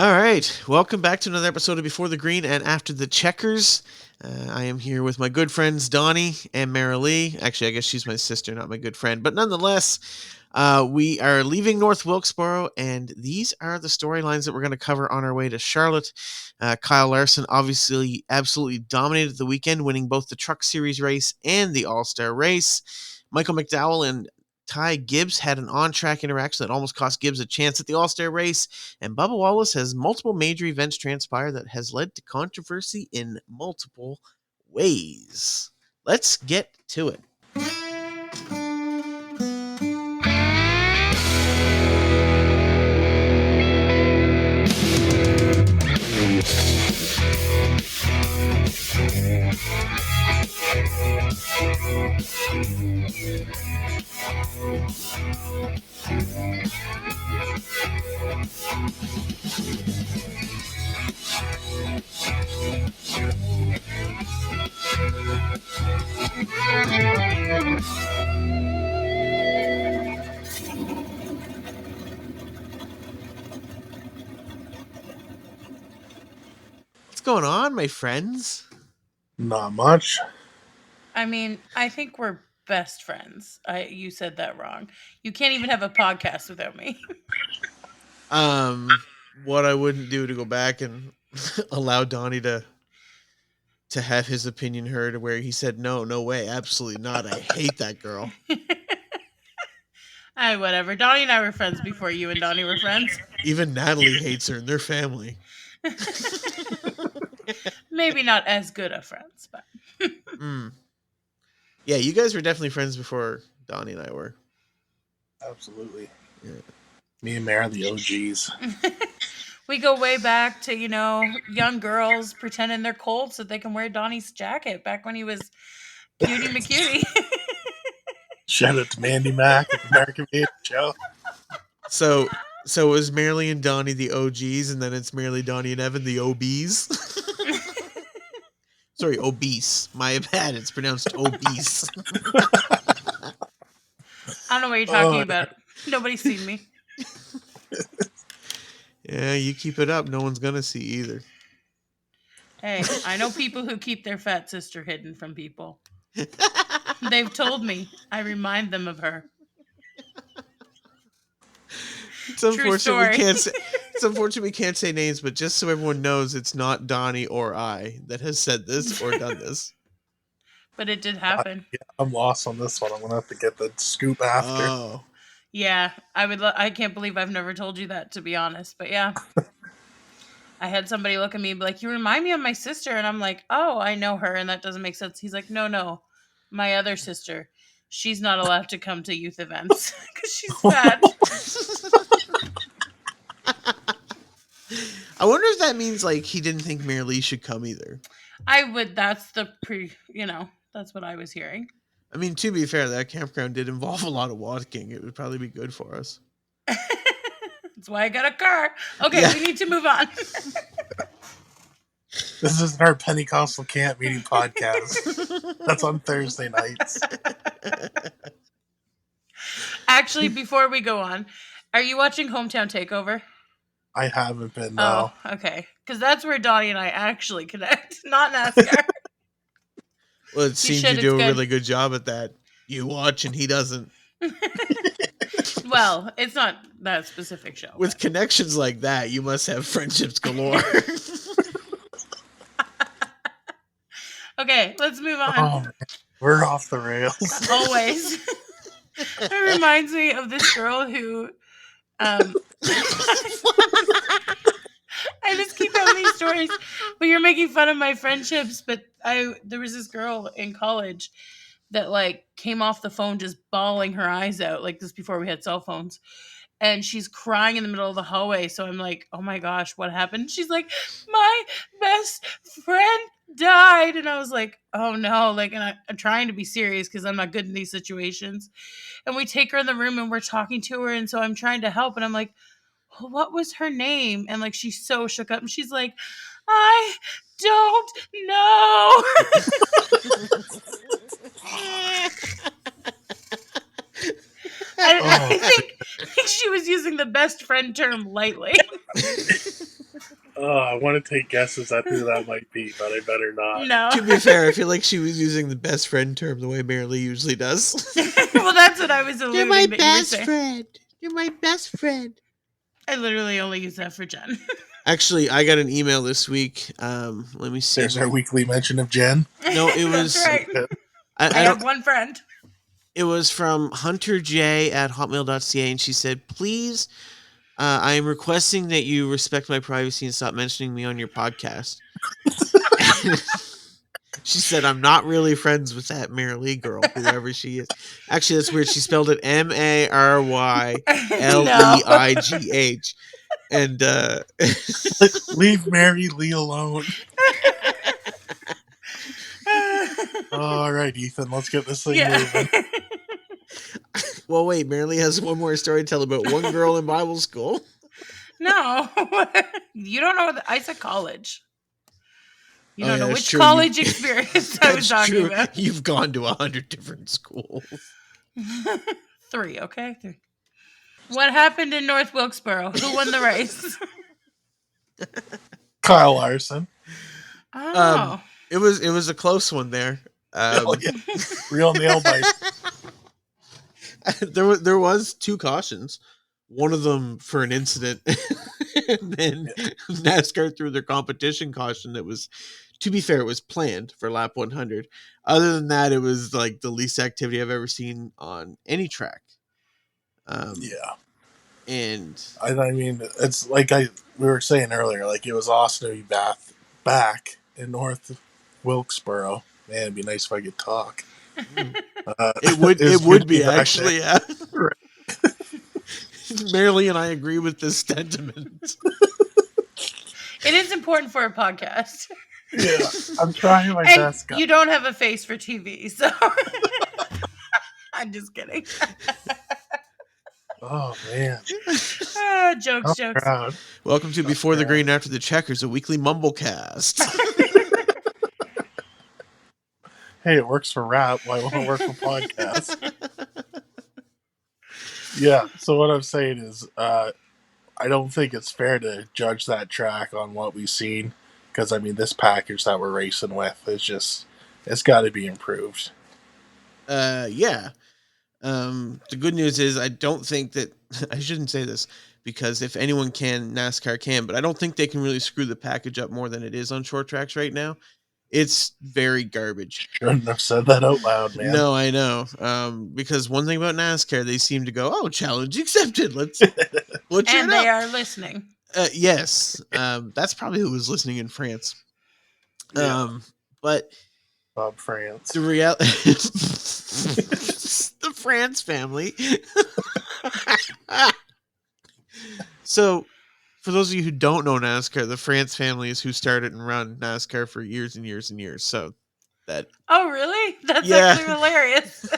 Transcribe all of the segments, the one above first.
All right, welcome back to another episode of Before the Green and After the Checkers. I am here with my good friends Donnie and Marilee. Actually, I guess she's my sister, not my good friend. But nonetheless, we are leaving North Wilkesboro, and these are the storylines that we're going to cover on our way to Charlotte. Kyle Larson obviously absolutely dominated the weekend, winning both the Truck Series race and the All-Star race. Michael McDowell and Gibbs had an on-track interaction that almost cost Gibbs a chance at the All-Star race, and Bubba Wallace has multiple major events transpire that has led to controversy in multiple ways. Let's get to it. What's going on, my friends? Not much. I mean, I think we're best friends. You said that wrong. You can't even have a podcast without me. What I wouldn't do to go back and allow Donnie to have his opinion heard, where he said, no way, absolutely not. I hate that girl. Whatever. Donnie and I were friends before you and Donnie were friends. Even Natalie hates her and their family. Maybe not as good of friends, but. Yeah, you guys were definitely friends before Donnie and I were. Absolutely. Yeah. Me and Mary are the OGs. We go way back to, young girls pretending they're cold so they can wear Donnie's jacket back when he was Cutie McCutie. Shout out to Mandy Mac at the American Made Show. So it was Marilee and Donnie the OGs, and then it's Marilee, Donnie, and Evan the OBs. Sorry, obese. My bad. It's pronounced obese. I don't know what you're talking about. Nobody's seen me. Yeah, you keep it up. No one's going to see either. Hey, I know people who keep their fat sister hidden from people. They've told me. I remind them of her. It's unfortunate we can't say names, but just so everyone knows, it's not Donnie or I that has said this or done this. But it did happen. I'm lost on this one. I'm gonna have to get the scoop after. Oh. Yeah, I can't believe I've never told you that, to be honest. But yeah, I had somebody look at me and be like, "You remind me of my sister," and I'm like, "Oh, I know her," and that doesn't make sense. He's like, "No, my other sister. She's not allowed to come to youth events because she's fat." I wonder if that means like he didn't think Marilee should come either. That's that's what I was hearing. I mean, to be fair, that campground did involve a lot of walking. It would probably be good for us. That's why I got a car. Okay, yeah. We need to move on. This isn't our Pentecostal camp meeting podcast. That's on Thursday nights. Actually, before we go on, are you watching Hometown Takeover? I haven't been, no. Oh, okay. Because that's where Donnie and I actually connect, not NASCAR. Well, it seems you do a really good job at that. You watch and he doesn't. Well, it's not that specific show. With connections like that, you must have friendships galore. Okay, let's move on. Oh, man. We're off the rails. Always. It reminds me of this girl who... I just keep telling these stories, but you're making fun of my friendships. But there was this girl in college that like came off the phone just bawling her eyes out, like this before we had cell phones, and she's crying in the middle of the hallway. So I'm like, oh my gosh, what happened? She's like, my best friend died, and I was like, oh no, like, and I'm trying to be serious because I'm not good in these situations. And we take her in the room and we're talking to her, and so I'm trying to help, and I'm like, what was her name? And like, she's so shook up, and she's like, I don't know. I think she was using the best friend term lightly. I want to take guesses at who that might be, but I better not. No. To be fair, I feel like she was using the best friend term the way Mary Lee usually does. Well, that's what I was alluding You're my that you were best saying. friend. You're my best friend. I literally only use that for Jen. Actually, I got an email this week. Let me see. There's our weekly mention of Jen. No, it was. That's right. I I have don't. one friend. It was from hunterj@hotmail.ca, and she said, "Please, I am requesting that you respect my privacy and stop mentioning me on your podcast." She said, "I'm not really friends with that Mary Lee girl, whoever she is." Actually, that's weird. She spelled it MaryLeigh, and Leave Mary Lee alone. All right, Ethan, let's get this thing moving. well, wait, Mary Lee has one more story to tell about one girl in Bible school. No, you don't know. I said college. You don't know that's which true. college experience I was That's talking true. about. You've gone to 100 different schools. 3, okay? 3. What happened in North Wilkesboro? Who won the race? Kyle Larson. Oh. It was a close one there. Real nail bite. There was 2 cautions. One of them for an incident, and then NASCAR threw their competition caution that was, to be fair, it was planned for lap 100. Other than that, it was like the least activity I've ever seen on any track. And I mean, it's like we were saying earlier, like it was awesome to be back in North Wilkesboro. Man, it'd be nice if I could talk. It would be actually, yeah. Mary Lee and I agree with this sentiment. It is important for a podcast. Yeah, I'm trying my And best. You don't have a face for TV, so I'm just kidding. Oh man! Jokes. Proud. Welcome to Before the Green After the Checkers, a weekly mumblecast. Hey, it works for rap. Why won't it work for podcasts? Yeah. So what I'm saying is, I don't think it's fair to judge that track on what we've seen, because I mean, this package that we're racing with is it's got to be improved. Yeah. The good news is I don't think that I shouldn't say this, because if anyone can, NASCAR can, but I don't think they can really screw the package up more than it is on short tracks right now. It's very garbage. Shouldn't have said that out loud, man. No, I know. Because one thing about NASCAR, they seem to go, "Oh, challenge accepted. Let's and they are listening. Yes. That's probably who was listening in France. Yeah. But Bob France. the reality, the France family. So, for those of you who don't know NASCAR, the France family is who started and run NASCAR for years and years and years. So that. Oh, really? That's actually hilarious.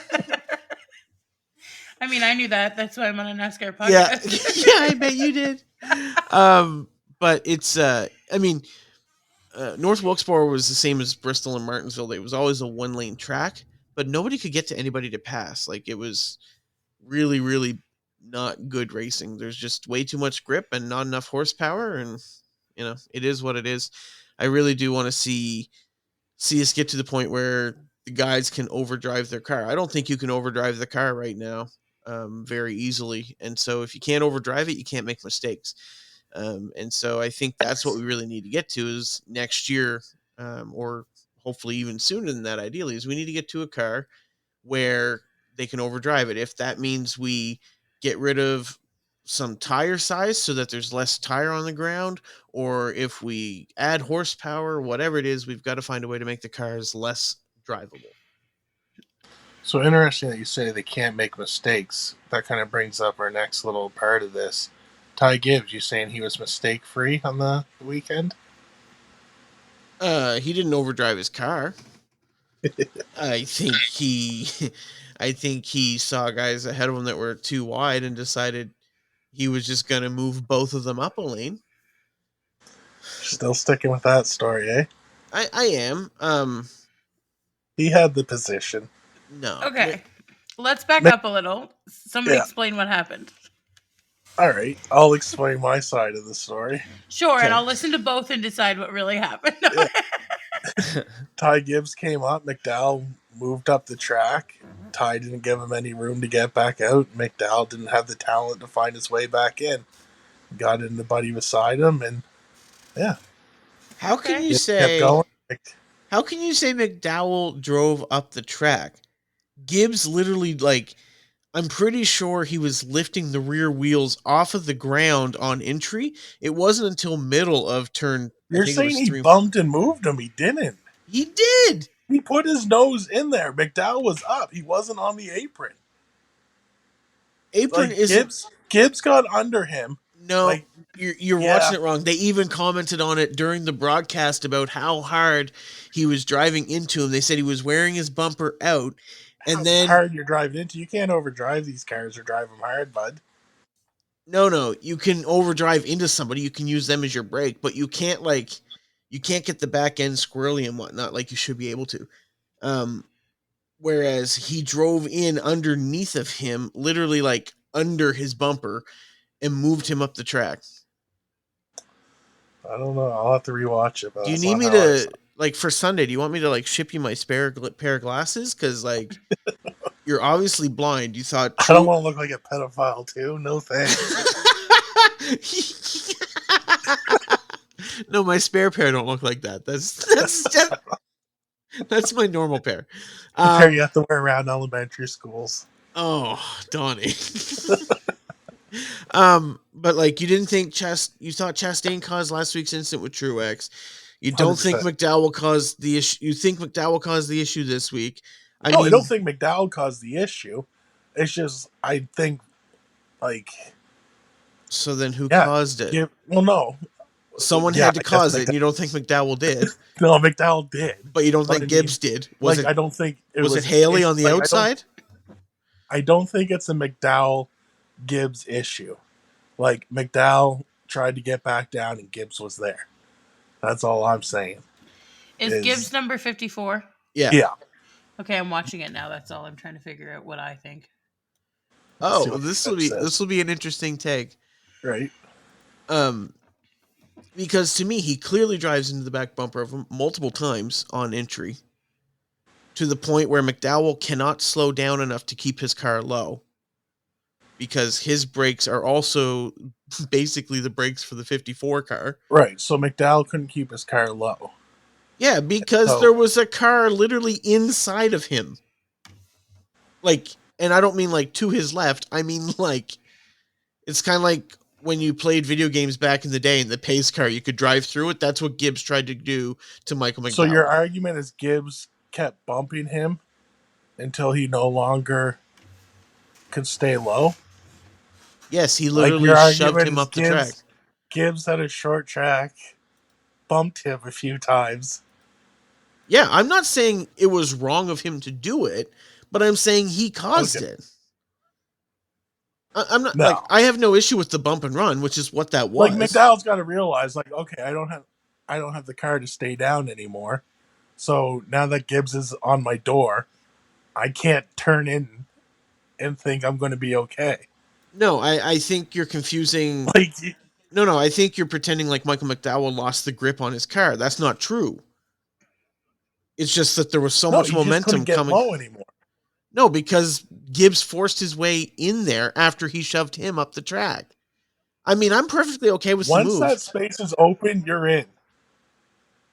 I mean, I knew that. That's why I'm on a NASCAR podcast. Yeah, I bet you did. But it's, I mean, North Wilkesboro was the same as Bristol and Martinsville. It was always a 1-lane track, but nobody could get to anybody to pass. Like, it was really, really not good racing. There's just way too much grip and not enough horsepower, and it is what it is. I really do want to see us get to the point where the guys can overdrive their car. I don't think you can overdrive the car right now very easily, and so if you can't overdrive it, you can't make mistakes. And so I think that's what we really need to get to is next year, or hopefully even sooner than that. Ideally, is we need to get to a car where they can overdrive it. If that means we get rid of some tire size so that there's less tire on the ground, or if we add horsepower, whatever it is, we've got to find a way to make the cars less drivable. So interesting that you say they can't make mistakes. That kind of brings up our next little part of this. Ty Gibbs, you saying he was mistake free on the weekend? He didn't overdrive his car. I think he saw guys ahead of him that were too wide and decided he was just going to move both of them up a lane. Still sticking with that story, eh? I am. He had the position. No. Okay. Let's back up a little. Somebody explain what happened. All right, I'll explain my side of the story. Sure, Okay. and I'll listen to both and decide what really happened. Yeah. Ty Gibbs came up. McDowell moved up the track. Ty didn't give him any room to get back out. McDowell didn't have the talent to find his way back in. Got in the buddy beside him, and yeah, How can Okay. you it kept say? going. How can you say McDowell drove up the track? Gibbs literally, like, I'm pretty sure he was lifting the rear wheels off of the ground on entry. It wasn't until middle of turn, I You're think it saying was he 3. bumped and moved him. He didn't. He did. He put his nose in there. McDowell was up. He wasn't on the apron. Apron Like isn't. Gibbs got under him. No, Like, you're yeah, watching it wrong. They even commented on it during the broadcast about how hard he was driving into him. They said he was wearing his bumper out, and how then hard you're driving into. You can't overdrive these cars or drive them hard, bud. no, you can overdrive into somebody. You can use them as your brake, but you can't get the back end squirrely and whatnot like you should be able to. Um, whereas he drove in underneath of him, literally like under his bumper, and moved him up the track. I don't know. I'll have to rewatch it. But Do you that's need not me how I to saw it. like for Sunday? Do you want me to like ship you my spare pair of glasses? Because like you're obviously blind. You thought I don't true. want to look like a pedophile too. No thanks. No, my spare pair don't look like that. That's my normal pair. The pair you have to wear around elementary schools. Oh, Donnie. But like you didn't think you thought Chastain caused last week's incident with Truex. You don't think 100%. McDowell caused the issue. You think McDowell caused the issue this week. I No, I mean, don't think McDowell caused the issue. It's just I think like so then who yeah. caused it? Well, no. Someone Yeah, had to I guess cause it, and you don't think McDowell did. No, McDowell did. But you don't But think I mean, Gibbs did. Like I don't think it was it Haley on the like, outside? I don't think it's a McDowell Gibbs issue. Like McDowell tried to get back down and Gibbs was there. That's all I'm saying. Is Gibbs number 54? Yeah. Yeah. Okay, I'm watching it now. That's all. I'm trying to figure out what I think. Oh, See well, what this Gibbs will be an interesting take. Right. Because to me, he clearly drives into the back bumper of him multiple times on entry, to the point where McDowell cannot slow down enough to keep his car low, because his brakes are also basically the brakes for the 54 car. Right. So McDowell couldn't keep his car low. Yeah, because there was a car literally inside of him. Like, and I don't mean like to his left. I mean like, it's kind of like when you played video games back in the day in the pace car, you could drive through it. That's what Gibbs tried to do to Michael McDowell. So your argument is Gibbs kept bumping him until he no longer could stay low? Yes, he literally shoved him up the track. Gibbs had a short track, bumped him a few times. Yeah, I'm not saying it was wrong of him to do it, but I'm saying he caused it. I'm not like I have no issue with the bump and run, which is what that was. Like McDowell's got to realize, like, okay, I don't have the car to stay down anymore. So now that Gibbs is on my door, I can't turn in and think I'm going to be okay. No, I think you're confusing. Like, no, I think you're pretending like Michael McDowell lost the grip on his car. That's not true. It's just that there was so much momentum coming. Low anymore. No, because Gibbs forced his way in there after he shoved him up the track. I mean, I'm perfectly okay with the move. Once that space is open, you're in.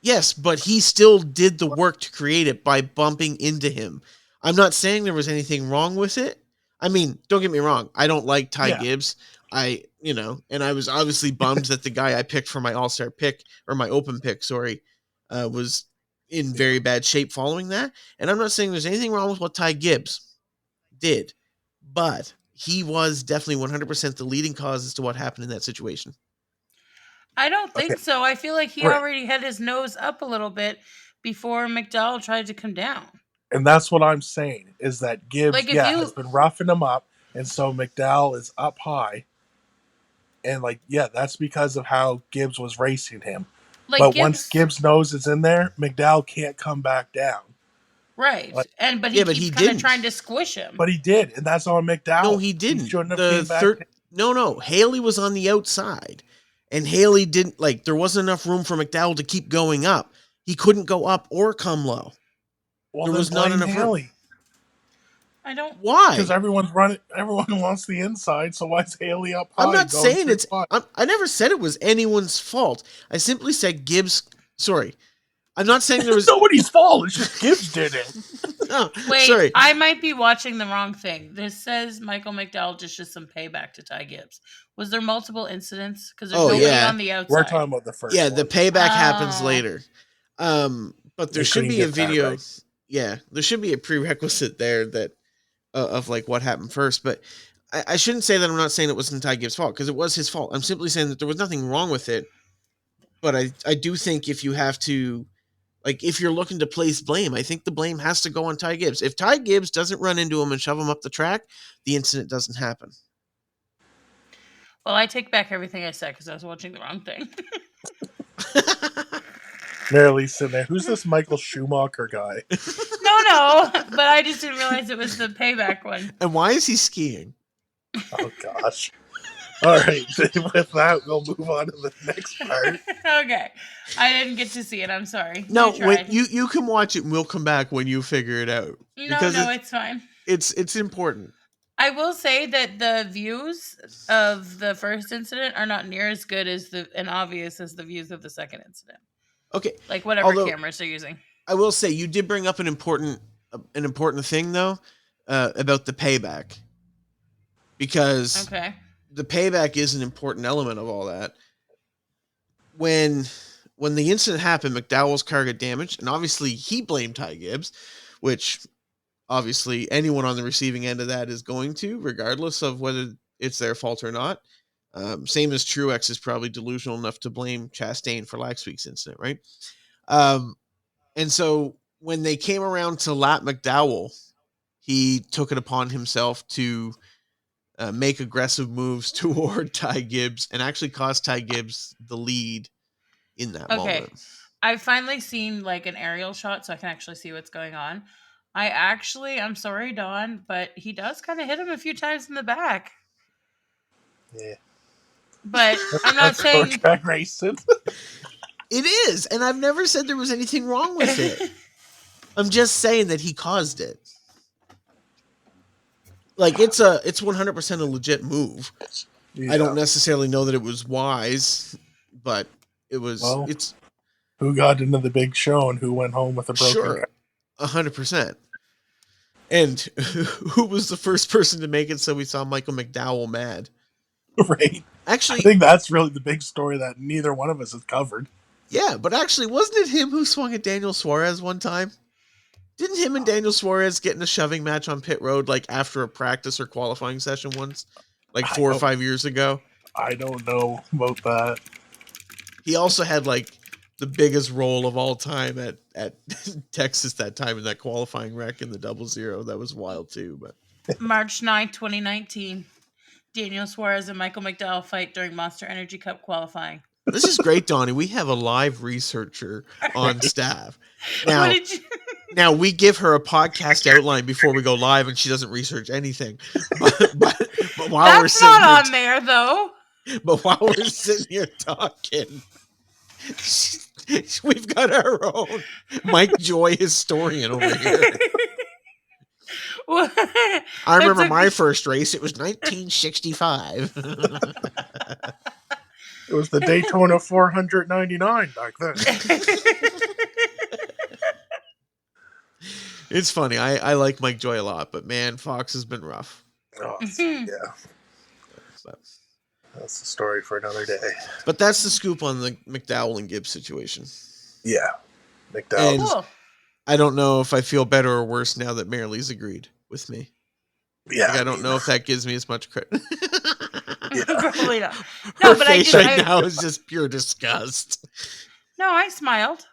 Yes, but he still did the work to create it by bumping into him. I'm not saying there was anything wrong with it. I mean, don't get me wrong. I don't like Ty Gibbs. And I was obviously bummed that the guy I picked for my all-star pick, or my open pick, was in very bad shape following that. And I'm not saying there's anything wrong with what Ty Gibbs did, but he was definitely 100% the leading cause as to what happened in that situation. I don't think so. I feel like he already had his nose up a little bit before McDowell tried to come down. And that's what I'm saying, is that Gibbs, has been roughing him up, and so McDowell is up high. And, that's because of how Gibbs was racing him. But once Gibbs' nose is in there, McDowell can't come back down. Right. But he keeps kind of trying to squish him. But he did, and that's on McDowell. No, he didn't. He shouldn't have came back. No. Haley was on the outside. And Haley didn't, like, there wasn't enough room for McDowell to keep going up. He couldn't go up or come low. Well, There then was not blame enough room. Haley. I don't. Why? Because everyone's running. Everyone wants the inside, so why is Haley up high? I'm not going saying through it's. wide? I never said it was anyone's fault. I simply said Gibbs. Sorry, I'm not saying there was. Nobody's fault. It's just Gibbs did it. No, Wait, sorry. I might be watching the wrong thing. This says Michael McDowell dishes some payback to Ty Gibbs. Was there multiple incidents? Because there's nobody on the outside. We're talking about the first. Yeah, one. the payback happens Oh. later. But there They should couldn't be a get that video. right. Yeah, there should be a prerequisite there that of like what happened first. But I shouldn't say that. I'm not saying it wasn't Ty Gibbs' fault because it was his fault. I'm simply saying that there was nothing wrong with it. But I do think if you have to, like, if you're looking to place blame, I think the blame has to go on Ty Gibbs. If Ty Gibbs doesn't run into him and shove him up the track, the incident doesn't happen. Well, I take back everything I said because I was watching the wrong thing. Marilee's sitting there. Who's this Michael Schumacher guy? No, but I just didn't realize it was the payback one. And why is he skiing? Oh gosh. All right. With that, we'll move on to the next part. Okay, I didn't get to see it. I'm sorry. No, I tried. you can watch it and we'll come back when you figure it out. No, it's fine. It's important. I will say that the views of the first incident are not near as good as and obvious as the views of the second incident. Okay. Like whatever cameras they're using. I will say you did bring up an important thing though about the payback. Because the payback is an important element of all that. When the incident happened, McDowell's car got damaged, and obviously he blamed Ty Gibbs, which obviously anyone on the receiving end of that is going to, regardless of whether it's their fault or not. Same as Truex is probably delusional enough to blame Chastain for last week's incident, right? And so when they came around to lap McDowell, he took it upon himself to make aggressive moves toward Ty Gibbs and actually cost Ty Gibbs the lead in that moment. I've finally seen like an aerial shot so I can actually see what's going on. I'm sorry, Don, but he does kind of hit him a few times in the back. Yeah. But I'm not saying track racing. It is, and I've never said there was anything wrong with it. I'm just saying that he caused it. Like it's 100% a legit move. Yeah. I don't necessarily know that it was wise, but it was. It's who got into the big show and who went home with a broken car. 100%. And who was the first person to make it so we saw Michael McDowell mad? Right. Actually, I think that's really the big story that neither one of us has covered. Yeah, but actually, wasn't it him who swung at Daniel Suarez one time? Didn't him and Daniel Suarez get in a shoving match on pit road like after a practice or qualifying session once? Like 4 or 5 years ago? I don't know about that. He also had like the biggest roll of all time at Texas that time in that qualifying wreck in the 00. That was wild too. But March 9th, 2019. Daniel Suarez and Michael McDowell fight during Monster Energy Cup qualifying. This is great, Donnie. We have a live researcher on staff. Now we give her a podcast outline before we go live, and she doesn't research anything. But while that's we're sitting not on there, though. But while we're sitting here talking, we've got our own Mike Joy historian over here. I remember my first race. It was 1965. It was the Daytona 499 back then. It's funny. I like Mike Joy a lot, but man, Fox has been rough. Oh, yeah. That's the story for another day. But that's the scoop on the McDowell and Gibbs situation. Yeah. McDowell. Cool. I don't know if I feel better or worse now that Marilee's agreed with me. Yeah. Like, I don't know if that gives me as much credit. Probably not. No, Her face now is just pure disgust. No, I smiled.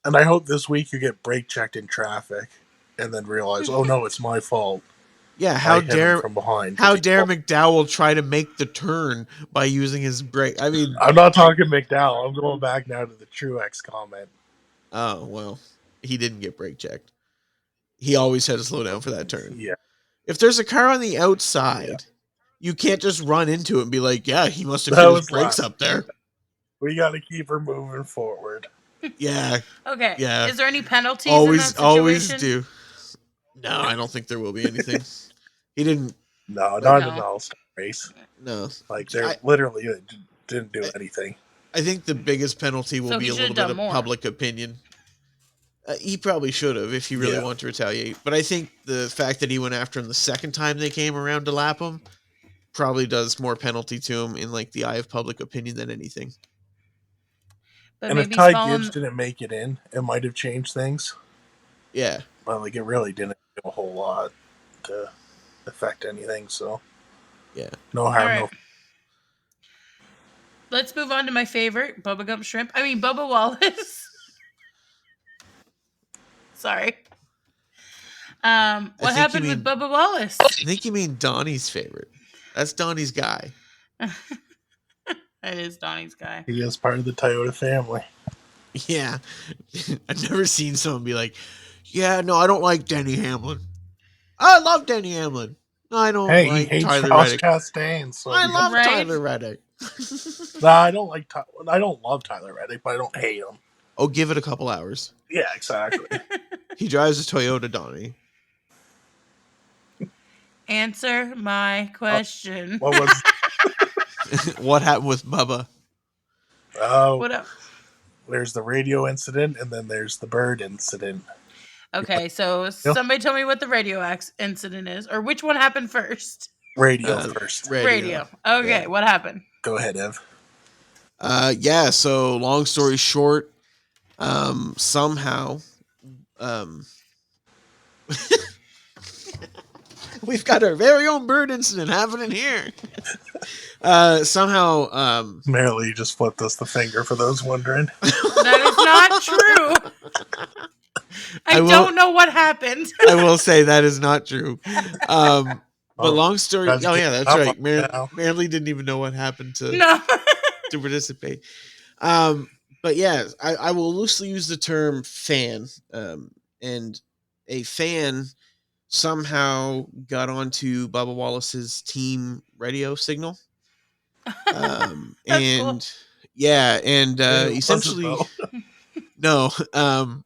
And I hope this week you get brake checked in traffic and then realize, oh no, it's my fault. Yeah, how dare from behind? How dare McDowell try to make the turn by using his brake? I mean, I'm not talking McDowell. I'm going back now to the Truex comment. Oh well, he didn't get brake checked. He always had to slow down for that turn. Yeah. If there's a car on the outside You can't just run into it and be like, yeah, he must have That hit his was brakes last up there. We got to keep her moving forward. Yeah. Okay. Yeah. Is there any penalties in that Always situation? do. No, I don't think there will be anything. He didn't. No, Like, not in an all-star race. No. Like, they're literally didn't do anything. I think the biggest penalty will So be he a should little have bit done of more. public opinion. He probably should have if he really Yeah. wanted to retaliate. But I think the fact that he went after him the second time they came around to lap him probably does more penalty to him in like the eye of public opinion than anything. But And if maybe Ty he's fallen. Gibbs didn't make it in, it might have changed things. Yeah. But like, it really didn't do a whole lot to affect anything. So Yeah. no harm, All right. no. Let's move on to my favorite, Bubba Wallace. Sorry. What happened with Bubba Wallace? I think you mean Donnie's favorite. That's Donnie's guy. That is Donnie's guy. He is part of the Toyota family. Yeah. I've never seen someone be like, yeah, no, I don't like Denny Hamlin. I love Denny Hamlin. No, I don't Hey, like he hates Tyler Ross Reddick. Chastain. So I love Right? Tyler Reddick. Nah, I don't love Tyler Reddick, but I don't hate him. Oh, give it a couple hours. Yeah, exactly. He drives a Toyota, Donnie. Answer my question. What was? What happened with Bubba? Oh, What up? there's the radio incident, and then there's the bird incident. Okay, so somebody tell me what the radio incident is, or which one happened first? Radio first. Radio. Okay, Yeah. what happened? Go ahead, Ev. Yeah, so long story short, somehow, we've got our very own bird incident happening here. Somehow, Marilee, you just flipped us the finger for those wondering. That is not true. I don't know what happened. I will say that is not true. But long story. Oh yeah, that's right. Marilee didn't even know what happened to to participate. But yeah, I will loosely use the term fan. And a fan somehow got onto Bubba Wallace's team radio signal. And cool. yeah, and essentially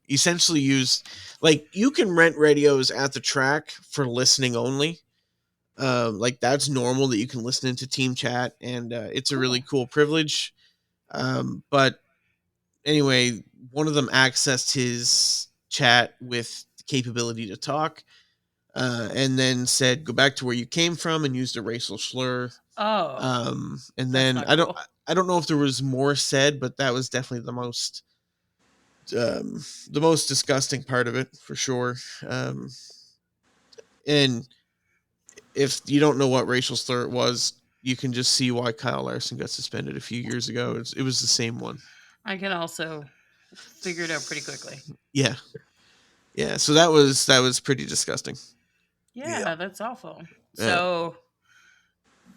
essentially used, like, you can rent radios at the track for listening only. Like, that's normal that you can listen into team chat, and it's a really cool privilege. But anyway, one of them accessed his chat with the capability to talk, and then said, go back to where you came from, and used a racial slur. And then I don't know if there was more said, but that was definitely the most disgusting part of it, for sure. And if you don't know what racial slur it was, you can just see why Kyle Larson got suspended a few years ago. It was the same one. I can also figure it out pretty quickly. Yeah. Yeah. So that was pretty disgusting. Yeah. That's awful. So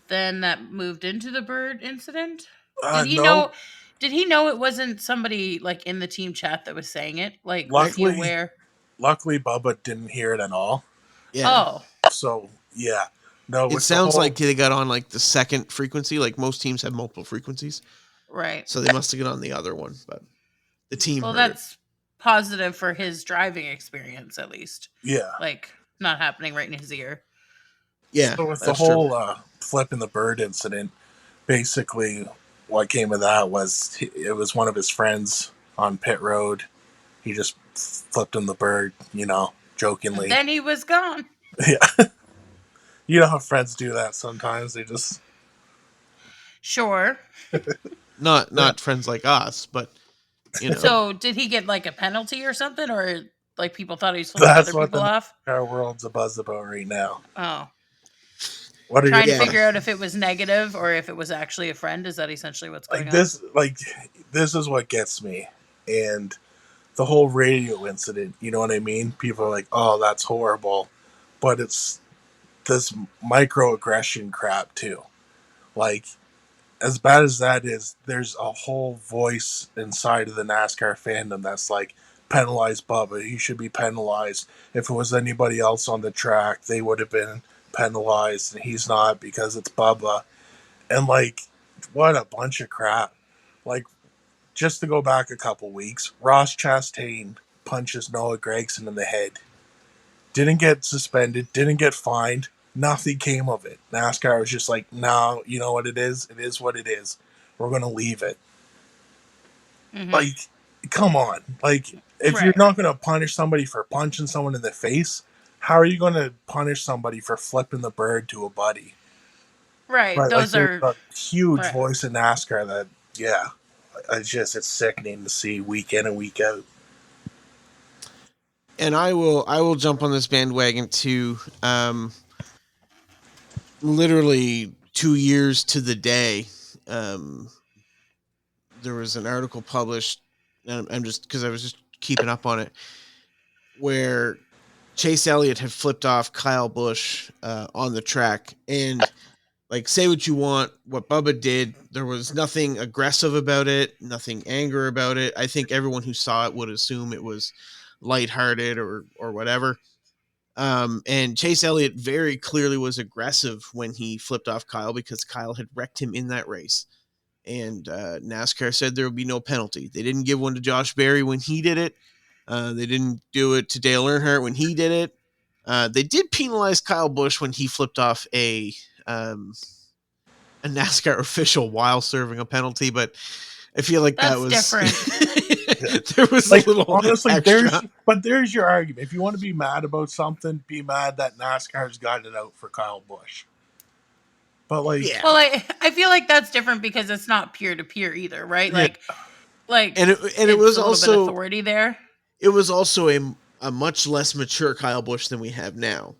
then that moved into the bird incident. Did he know? Did he know it wasn't somebody like in the team chat that was saying it? Like, was he aware? Luckily, Bubba didn't hear it at all. Yeah. Oh. So yeah. No. It sounds like they got on like the second frequency. Like, most teams have multiple frequencies. Right. So they must have got on the other one, but the team. Well, that's positive for his driving experience, at least. Yeah. Like, not happening right in his ear. Yeah. So with the whole flipping the bird incident, basically what came of that was it was one of his friends on pit road. He just flipped him the bird, jokingly. And then he was gone. Yeah. You know how friends do that sometimes. They just... Sure. Not friends like us, but, So did he get like a penalty or something? Or like people thought he was flipping other people off? Our world's a buzz about right now. Oh. What are trying to figure out if it was negative or if it was actually a friend? Is that essentially what's going on? This is what gets me. And the whole radio incident, you know what I mean? People are like, oh, that's horrible. But it's this microaggression crap too. Like, as bad as that is, there's a whole voice inside of the NASCAR fandom that's like, penalize Bubba. He should be penalized. If it was anybody else on the track, they would have been penalized and he's not because it's Bubba. And like, what a bunch of crap. Like, just to go back a couple weeks, Ross Chastain punches Noah Gragson in the head. Didn't get suspended, didn't get fined, nothing came of it. NASCAR was just like, no, you know what it is? It is what it is. We're going to leave it. Mhm. Like, come on. Like, if you're Right. not going to punish somebody for punching someone in the face, how are you going to punish somebody for flipping the bird to a buddy? Right. Right, like Those there's are a huge right. voice in NASCAR that, yeah, it's sickening to see week in and week out. And I will jump on this bandwagon too. Literally 2 years to the day, there was an article published, and I'm just because I was just keeping up on it, where Chase Elliott had flipped off Kyle Busch on the track. And like, say what you want, what Bubba did, there was nothing aggressive about it, nothing anger about it. I think everyone who saw it would assume it was lighthearted or whatever. And Chase Elliott very clearly was aggressive when he flipped off Kyle because Kyle had wrecked him in that race. And NASCAR said there would be no penalty. They didn't give one to Josh Berry when he did it. They didn't do it to Dale Earnhardt when he did it. They did penalize Kyle Busch when he flipped off a NASCAR official while serving a penalty, but I feel like that That's was different. there was Like, a little honestly, extra. there's your argument. If you want to be mad about something, be mad that NASCAR's gotten it out for Kyle Busch. But like, Yeah. Well, I feel like that's different because it's not peer to peer either, right? Yeah. Like And it it's was a little bit also of authority there. it was also a much less mature Kyle Busch than we have now,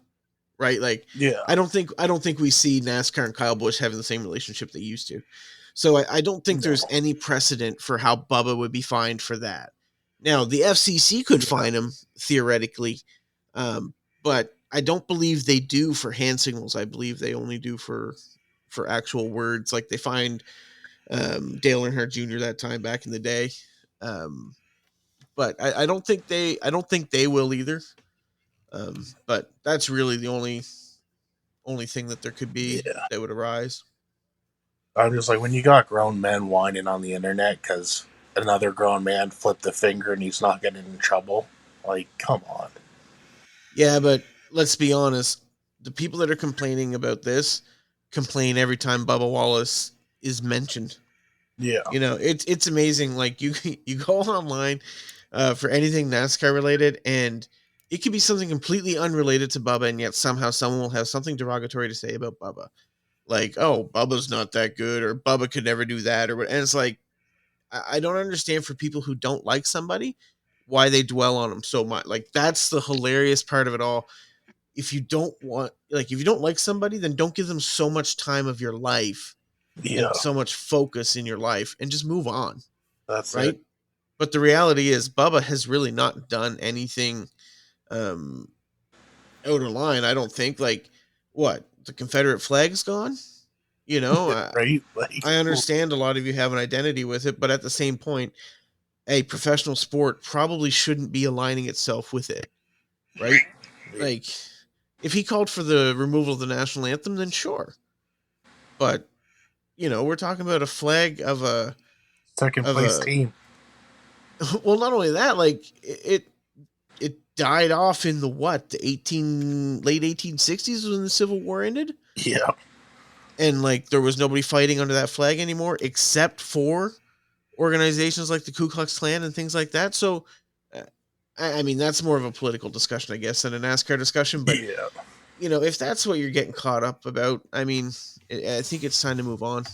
right? Like, yeah, I don't think we see NASCAR and Kyle Busch having the same relationship they used to. So I don't think No. there's any precedent for how Bubba would be fined for that. Now, the FCC could fine him theoretically, but I don't believe they do for hand signals. I believe they only do for actual words. Like they fined Dale Earnhardt Jr. that time back in the day. But I don't think they will either. But that's really the only thing that there could be Yeah. that would arise. I'm just like, when you got grown men whining on the internet because another grown man flipped a finger and he's not getting in trouble. Like, come on. Yeah, but let's be honest. The people that are complaining about this complain every time Bubba Wallace is mentioned. Yeah. You know, it's amazing. Like you go online for anything NASCAR related, and it could be something completely unrelated to Bubba, and yet somehow someone will have something derogatory to say about Bubba. Like, oh, Bubba's not that good, or Bubba could never do that, or what. And it's like, I don't understand for people who don't like somebody why they dwell on them so much. Like, that's the hilarious part of it all. If you don't like somebody, then don't give them so much time of your life Yeah. and so much focus in your life, and just move on, That's right? it. But the reality is, Bubba has really not done anything out of line. I don't think. Like, what, the Confederate flag's gone? You know, Right? Like, I understand a lot of you have an identity with it, but at the same point, a professional sport probably shouldn't be aligning itself with it, right? Like, if he called for the removal of the national anthem, then sure. But, you know, we're talking about a flag of a second place team. well, not only that, like it died off in the late 1860s when the Civil War ended. Yeah. And like there was nobody fighting under that flag anymore except for organizations like the Ku Klux Klan and things like that. So I mean, that's more of a political discussion, I guess, than a NASCAR discussion. But Yeah. you know, if that's what you're getting caught up about, I mean, I think it's time to move on.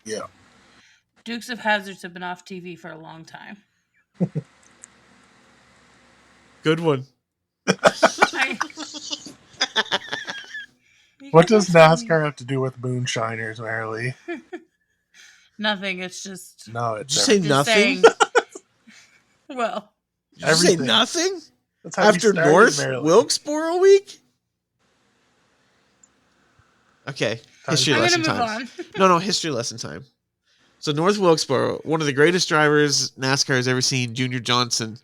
Yeah. Dukes of Hazzards have been off TV for a long time. Good one. What does NASCAR have to do with moonshiners, Marilee? Nothing. It's just. No, it's Did you say just nothing? saying. Well. Did you say Everything. nothing? That's how we After started, North Marilee. Wilkesboro week? Okay, history I'm lesson gonna move time. on. No, history lesson time. So North Wilkesboro, one of the greatest drivers NASCAR has ever seen, Junior Johnson,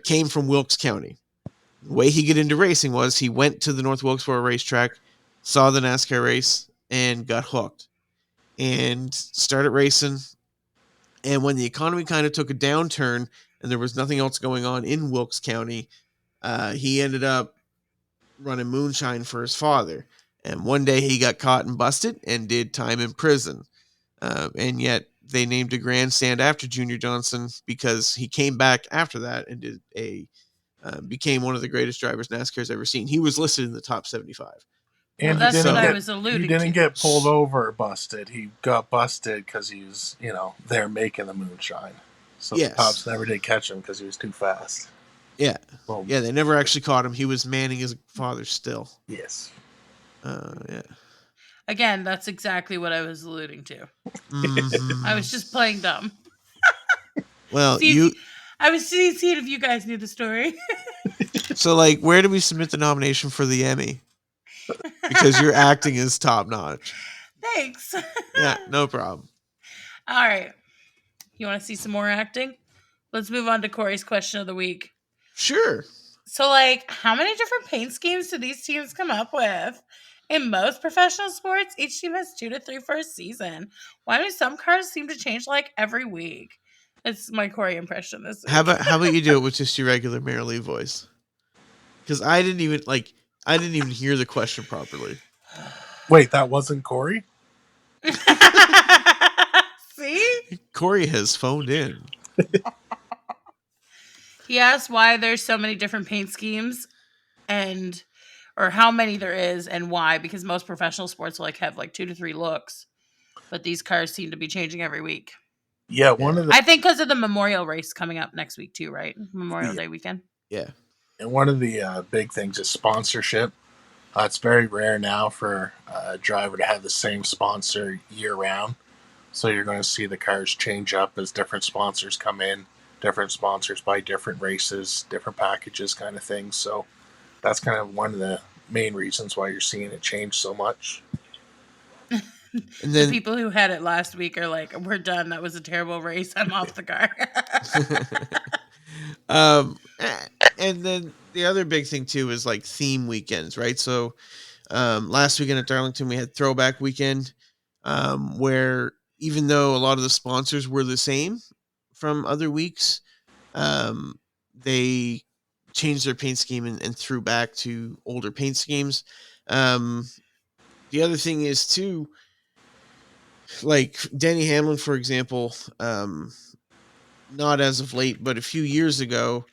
came from Wilkes County. The way he got into racing was he went to the North Wilkesboro racetrack, saw the NASCAR race, and got hooked and started racing. And when the economy kind of took a downturn and there was nothing else going on in Wilkes County, he ended up running moonshine for his father. And one day he got caught and busted and did time in prison. And yet they named a grandstand after Junior Johnson because he came back after that and became one of the greatest drivers NASCAR's ever seen. He was listed in the top 75. Well, And that's what I So was he alluding didn't to. get pulled over or busted. He got busted because he was, there making the moonshine. So the yes, cops never did catch him because he was too fast. yeah, Well, yeah. They never actually caught him. He was manning his father still. yes. Yeah. Again, that's exactly what I was alluding to. Mhm. I was just playing dumb. Well, I was seeing if you guys knew the story. So, like, where do we submit the nomination for the Emmy? Because your acting is top notch. Thanks. Yeah, no problem. All right. You want to see some more acting? Let's move on to Corey's question of the week. Sure. So, like, how many different paint schemes do these teams come up with? In most professional sports, each team has 2 to 3 for a season. Why do some cars seem to change like every week? It's my Corey impression this week. How about you do it with just your regular Mary Lee voice? Because I didn't even hear the question properly. Wait, that wasn't Corey? See? Corey has phoned in. He asked why there's so many different paint schemes or how many there is and why, because most professional sports will have 2 to 3 looks, but these cars seem to be changing every week. Yeah, one of the I think because of the Memorial race coming up next week too, right? Memorial Day weekend. Yeah. and one of the big things is sponsorship. It's very rare now for a driver to have the same sponsor year round. So you're going to see the cars change up as different sponsors come in, different sponsors buy different races, different packages, kind of thing. So that's kind of one of the main reasons why you're seeing it change so much. And then the people who had it last week are like, "We're done. That was a terrible race. I'm off the car." And then the other big thing too is like theme weekends, right? So last weekend at Darlington we had Throwback Weekend, where even though a lot of the sponsors were the same from other weeks, they changed their paint scheme and threw back to older paint schemes. The other thing is too, like Denny Hamlin, for example, not as of late, but a few years ago,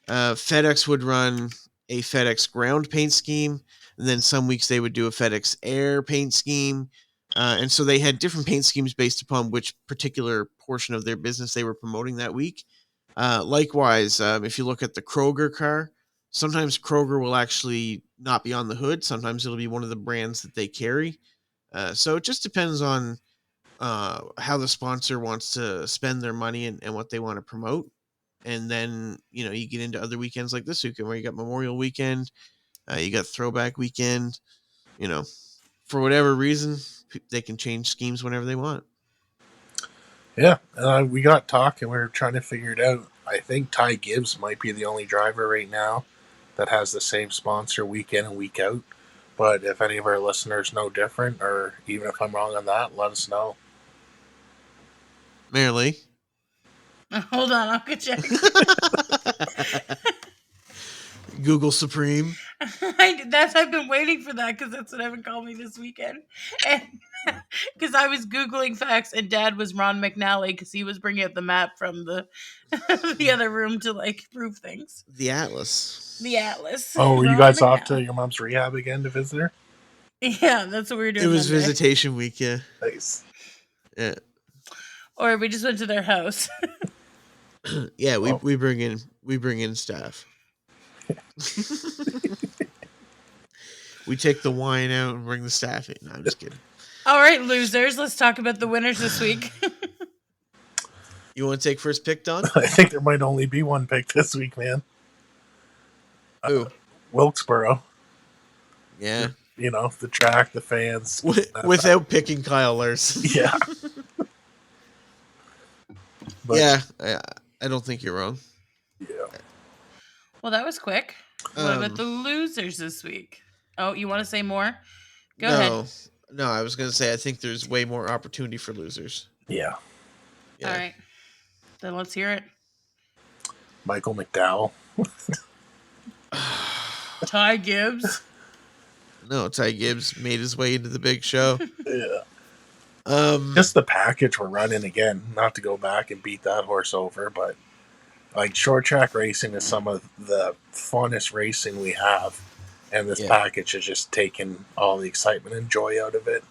FedEx would run a FedEx ground paint scheme, and then some weeks they would do a FedEx air paint scheme. And so they had different paint schemes based upon which particular portion of their business they were promoting that week. Likewise, if you look at the Kroger car, sometimes Kroger will actually not be on the hood. Sometimes it'll be one of the brands that they carry. So it just depends on how the sponsor wants to spend their money and what they want to promote. And then, you get into other weekends like this weekend where you got Memorial Weekend, you got Throwback Weekend, for whatever reason, they can change schemes whenever they want. Yeah, we got talking. We were trying to figure it out. I think Ty Gibbs might be the only driver right now that has the same sponsor week in and week out. But if any of our listeners know different, or even if I'm wrong on that, let us know. Mary Lee? Hold on, I'll go check. Google Supreme. I've been waiting for that because that's what Evan called me this weekend, and because I was googling facts and Dad was Ron McNally because he was bringing up the map from the the other room to prove things. The Atlas. The Atlas. Oh, were you Ron guys off McNally. to your mom's rehab again to visit her? Yeah, that's what we were doing. It was Monday. visitation week, yeah. Nice. Yeah. Or we just went to their house. Yeah, we bring in staff. We take the wine out and bring the staff in. No, I'm just kidding. All right, losers. Let's talk about the winners this week. You want to take first pick, Don? I think there might only be one pick this week, man. Who? Wilkesboro. Yeah. The track, the fans. Without picking Kyle Larson. Yeah. But, yeah, I don't think you're wrong. Yeah. Well, that was quick. What about the losers this week? Oh, you want to say more? Go ahead. No, I was going to say I think there's way more opportunity for losers. Yeah. All right. Then let's hear it. Michael McDowell. Ty Gibbs. No, Ty Gibbs made his way into the big show. Yeah. Just the package we're running again. Not to go back and beat that horse over, but like short track racing is some of the funnest racing we have, and this package is just taking all the excitement and joy out of it.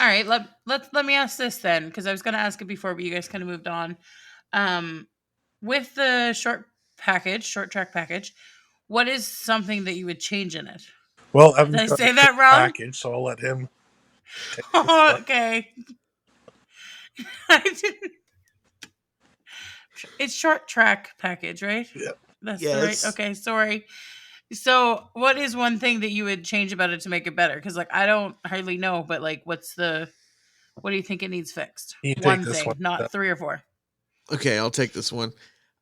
All right, let me ask this then, because I was going to ask it before, but you guys kind of moved on. With the short track package, what is something that you would change in it? Well, did I say that wrong? Package, so I'll let him. Oh, okay. I didn't. It's short track package, right? Yeah. That's right. Okay, sorry. So, what is one thing that you would change about it to make it better? Because, like, I don't hardly know, but like, what do you think it needs fixed? One thing, not 3 or 4. Okay, I'll take this one.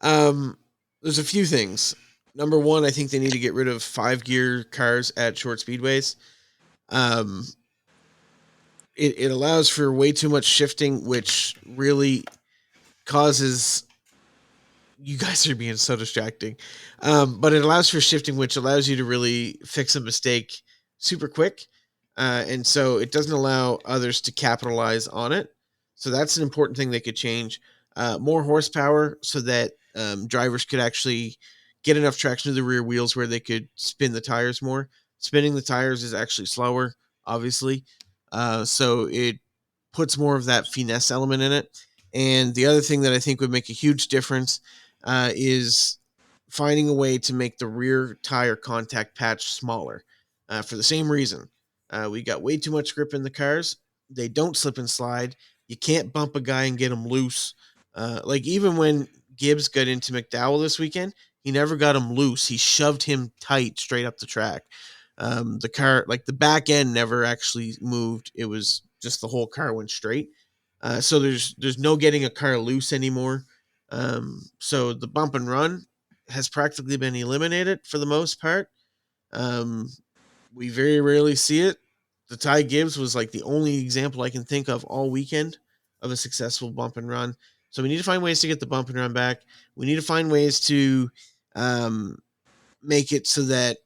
There's a few things. Number one, I think they need to get rid of 5-gear cars at short speedways. It allows for way too much shifting, which really causes... You guys are being so distracting. But it allows for shifting, which allows you to really fix a mistake super quick. And so it doesn't allow others to capitalize on it. So that's an important thing they could change. More horsepower so that drivers could actually get enough traction to the rear wheels where they could spin the tires more. Spinning the tires is actually slower, obviously. So it puts more of that finesse element in it. And the other thing that I think would make a huge difference is finding a way to make the rear tire contact patch smaller. For the same reason. We got way too much grip in the cars. They don't slip and slide. You can't bump a guy and get him loose. Like even when Gibbs got into McDowell this weekend, he never got him loose. He shoved him tight straight up the track. The car, like the back end never actually moved. It was just the whole car went straight. So there's no getting a car loose anymore. So the bump and run has practically been eliminated for the most part. We very rarely see it. The Ty Gibbs was like the only example I can think of all weekend of a successful bump and run. So we need to find ways to get the bump and run back. We need to find ways to make it so that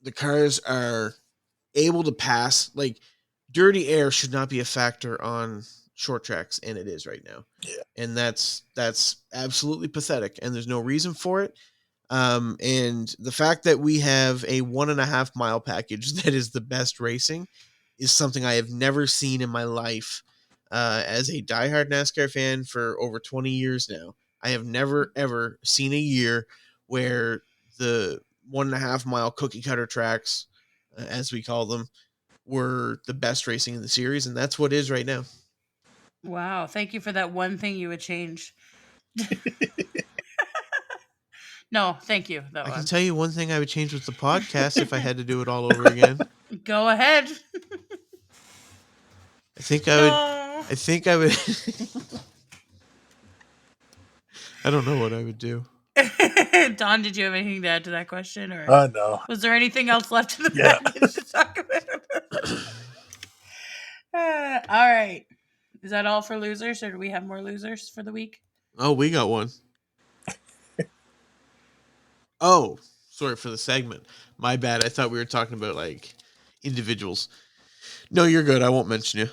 the cars are able to pass. Like dirty air should not be a factor on short tracks, and it is right now. Yeah. And that's absolutely pathetic, and there's no reason for it. And the fact that we have a 1.5 mile package that is the best racing is something I have never seen in my life. As a diehard NASCAR fan for over 20 years now, I have never ever seen a year where the 1.5 mile cookie cutter tracks, as we call them, were the best racing in the series, and that's what is right now. Wow, thank you for that one thing you would change. No, thank you. I can tell you one thing I would change with the podcast if I had to do it all over again. Go ahead. I think I would. I don't know what I would do. Don, did you have anything to add to that question, or no? Was there anything else left in the package to talk about? All right. Is that all for losers, or do we have more losers for the week? Oh, we got one. Oh, sorry for the segment. My bad. I thought we were talking about like individuals. No, you're good. I won't mention you.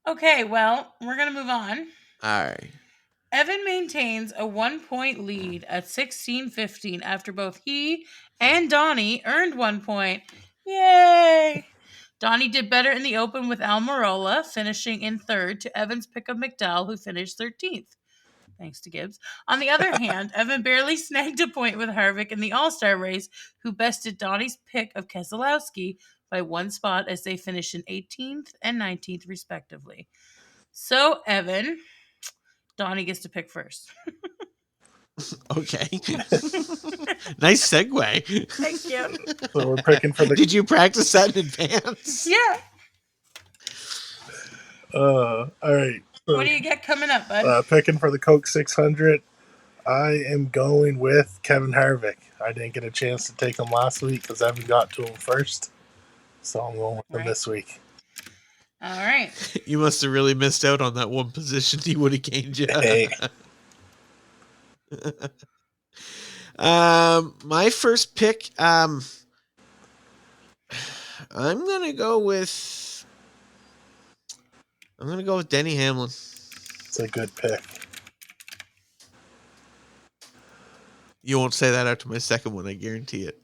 Okay, well, we're going to move on. All right. Evan maintains a 1-point lead at 16-15 after both he and Donnie earned 1 point. Yay! Donnie did better in the open with Almirola, finishing in third to Evan's pick of McDowell, who finished 13th. Thanks to Gibbs. On the other hand, Evan barely snagged a point with Harvick in the All-Star race, who bested Donnie's pick of Keselowski by 1 spot as they finished in 18th and 19th, respectively. So, Evan, Donnie gets to pick first. Okay. Nice segue. Thank you. So we're picking for the... Did you practice that in advance? Yeah. All right. So, what do you get coming up, bud? Picking for the Coke 600. I am going with Kevin Harvick. I didn't get a chance to take him last week because Evan got to him first. So I'm going with him this week. All right. You must have really missed out on that one position he would have gained you. Hey. My first pick, I'm gonna go with Denny Hamlin. It's a good pick. You won't say that after my second one, I guarantee it.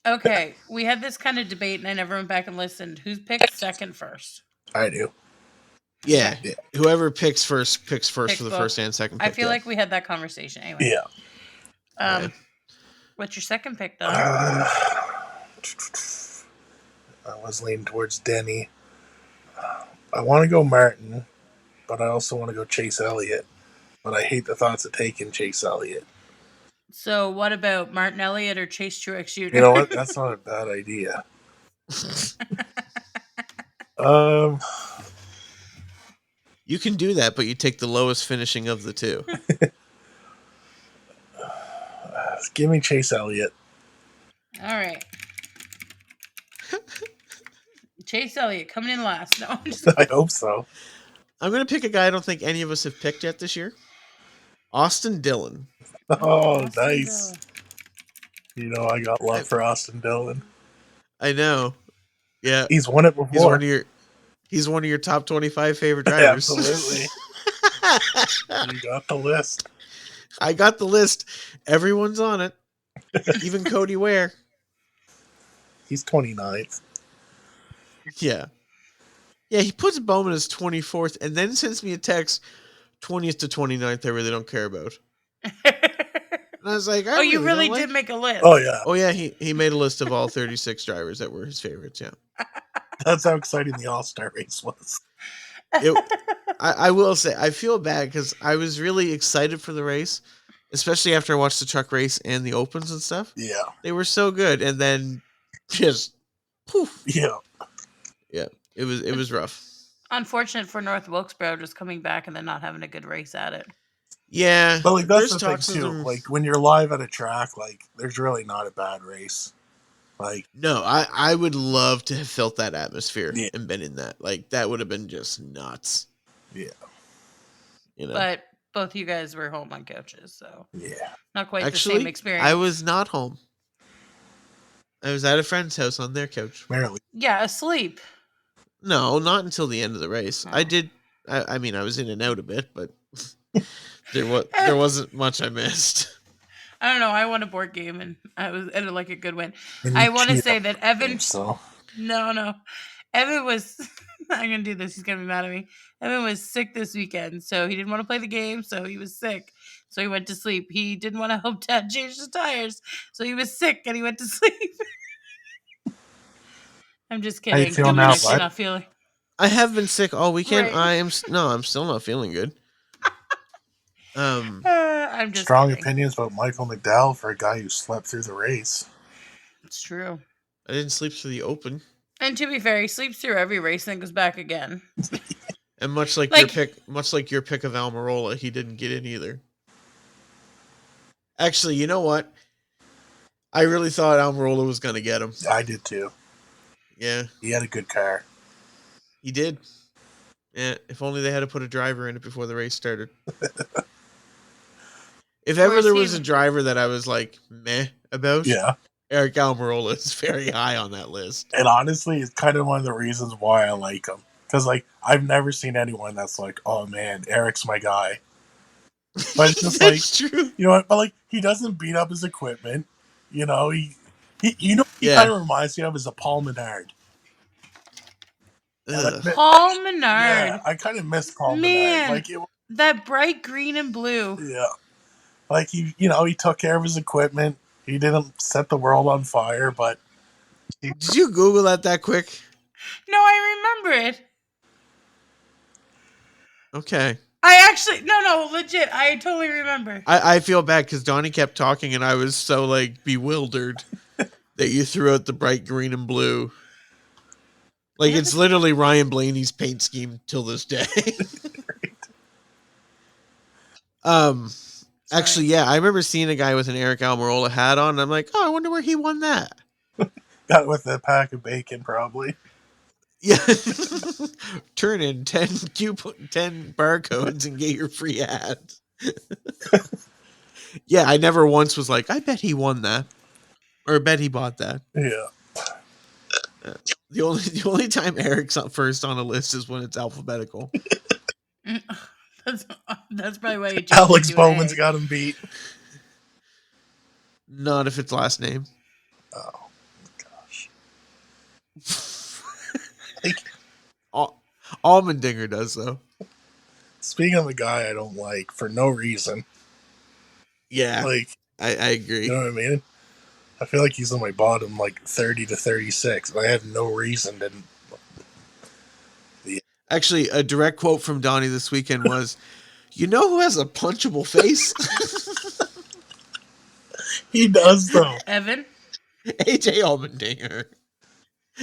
Okay, we had this kind of debate, and I never went back and listened. Who's picked second first? I do. Yeah. Whoever picks first for the both. first and second pick. I feel like we had that conversation anyway. Yeah. What's your second pick, Don? I was leaning towards Denny. I want to go Martin, but I also want to go Chase Elliott. But I hate the thoughts of taking Chase Elliott. So what about Martin Elliott or Chase Truex Jr.? You know what? That's not a bad idea. You can do that, but you take the lowest finishing of the two. Give me Chase Elliott. All right. Chase Elliott coming in last. No, I'm just I hope so. I'm going to pick a guy I don't think any of us have picked yet this year. Austin Dillon. Oh, Austin nice. Dillon. You know I got love for Austin Dillon. I know. Yeah. He's won it before. He's one of your top 25 favorite drivers. Absolutely. You got the list. I got the list. Everyone's on it. Even Cody Ware. He's 29th. Yeah. Yeah, he puts Bowman as 24th and then sends me a text 20th to 29th I really don't care about. And I was like, you really did make a list. Oh, yeah. Oh, yeah, he made a list of all 36 drivers that were his favorites, yeah. That's how exciting the All-Star race was. I will say, I feel bad because I was really excited for the race, especially after I watched the truck race and the opens and stuff. Yeah. They were so good, and then just poof. Yeah. Yeah, it was rough. Unfortunate for North Wilkesboro just coming back and then not having a good race at it. Yeah. But, like, that's the thing, too. Like, when you're live at a track, like, there's really not a bad race. Like, no, I would love to have felt that atmosphere and been in that. Like, that would have been just nuts. Yeah. You know? But both you guys were home on couches, so yeah, not quite the same experience. I was not home. I was at a friend's house on their couch. Apparently. Yeah, asleep. No, not until the end of the race. Oh. I did. I mean, I was in and out a bit, but there wasn't much I missed. I don't know. I won a board game and I was ended like a good win. I want to say that Evan. No. Evan was. I'm gonna do this. He's gonna be mad at me. Evan was sick this weekend, so he didn't want to play the game. So he was sick, so he went to sleep. He didn't want to help Dad change the tires, so he was sick and he went to sleep. I'm just kidding. How you feel now, bud? Not feeling. I have been sick all weekend. Right. I'm still not feeling good. I'm just strong kidding. opinions about Michael McDowell for a guy who slept through the race. It's true. I didn't sleep through the open. And to be fair, he sleeps through every race and then goes back again. And much like your pick of Almirola, he didn't get in either. Actually, you know what? I really thought Almirola was going to get him. I did too. Yeah. He had a good car. He did. Yeah, if only they had to put a driver in it before the race started. If ever there was a driver that I was like meh about, Eric Almirola is very high on that list. And honestly, it's kind of one of the reasons why I like him. Because, like, I've never seen anyone that's like, oh man, Eric's my guy. But it's just like, true. You know what? But like, he doesn't beat up his equipment. You know, he kind of reminds me of is a Paul Menard. Paul Menard. Yeah, I kind of miss Paul Menard. Like that bright green and blue. Yeah. Like he took care of his equipment. He didn't set the world on fire, but did you Google that quick? No, I remember it. Okay. I actually no, legit. I totally remember. I feel bad because Donnie kept talking and I was so like bewildered that you threw out the bright green and blue. Like it's literally Ryan Blaney's paint scheme till this day. Sorry. Actually, yeah, I remember seeing a guy with an Eric Almirola hat on, and I'm like, oh, I wonder where he won that. Got it with a pack of bacon, probably. Yeah. Turn in 10 barcodes and get your free hat. Yeah, I never once was like, I bet he won that. Or I bet he bought that. Yeah. The only time Eric's up first on a list is when it's alphabetical. That's probably why you Alex Bowman's got him beat. Not if it's last name. Oh, gosh. Almendinger does, though. Speaking of a guy I don't like for no reason. Yeah. Like, I agree. You know what I mean? I feel like he's on my bottom, like 30 to 36, and I have no reason to. Actually, a direct quote from Donnie this weekend was, "You know who has a punchable face?" He does, though. Evan? AJ Allmendinger.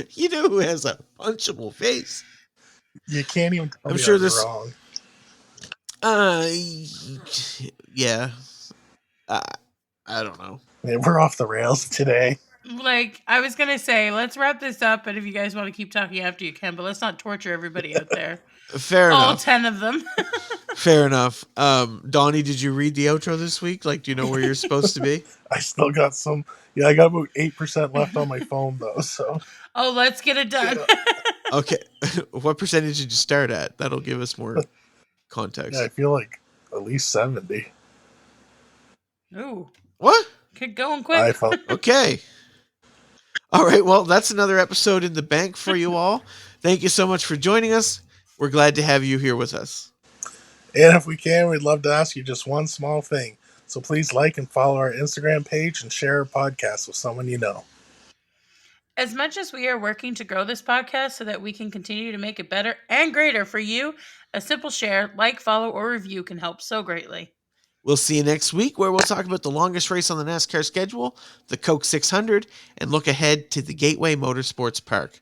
You know who has a punchable face? You can't even tell I'm me sure I'm this. wrong. Yeah. I don't know. Man, we're off the rails today. Like, I was going to say, let's wrap this up, and if you guys want to keep talking after, you can, but let's not torture everybody out there. Fair All enough. 10 of them. Fair enough. Donnie, did you read the outro this week? Like, do you know where you're supposed to be? I still got some. Yeah, I got about 8% left on my phone, though, so. Oh, let's get it done. Okay. What percentage did you start at? That'll give us more context. Yeah, I feel like at least 70. Ooh. What? Get going quick. Okay. All right. Well, that's another episode in the bank for you all. Thank you so much for joining us. We're glad to have you here with us. And if we can, we'd love to ask you just one small thing. So please like and follow our Instagram page and share our podcast with someone you know. As much as we are working to grow this podcast so that we can continue to make it better and greater for you, a simple share, like, follow, or review can help so greatly. We'll see you next week where we'll talk about the longest race on the NASCAR schedule, the Coke 600, and look ahead to the Gateway Motorsports Park.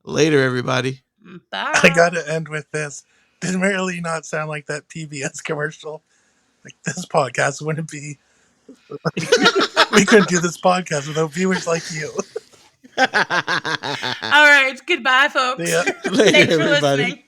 Later, everybody. Bye. I gotta end with this. Did Marilee not sound like that PBS commercial? Like, this podcast wouldn't be... we couldn't do this podcast without viewers like you. All right. Goodbye, folks. Yeah. Later, Thanks for everybody. listening.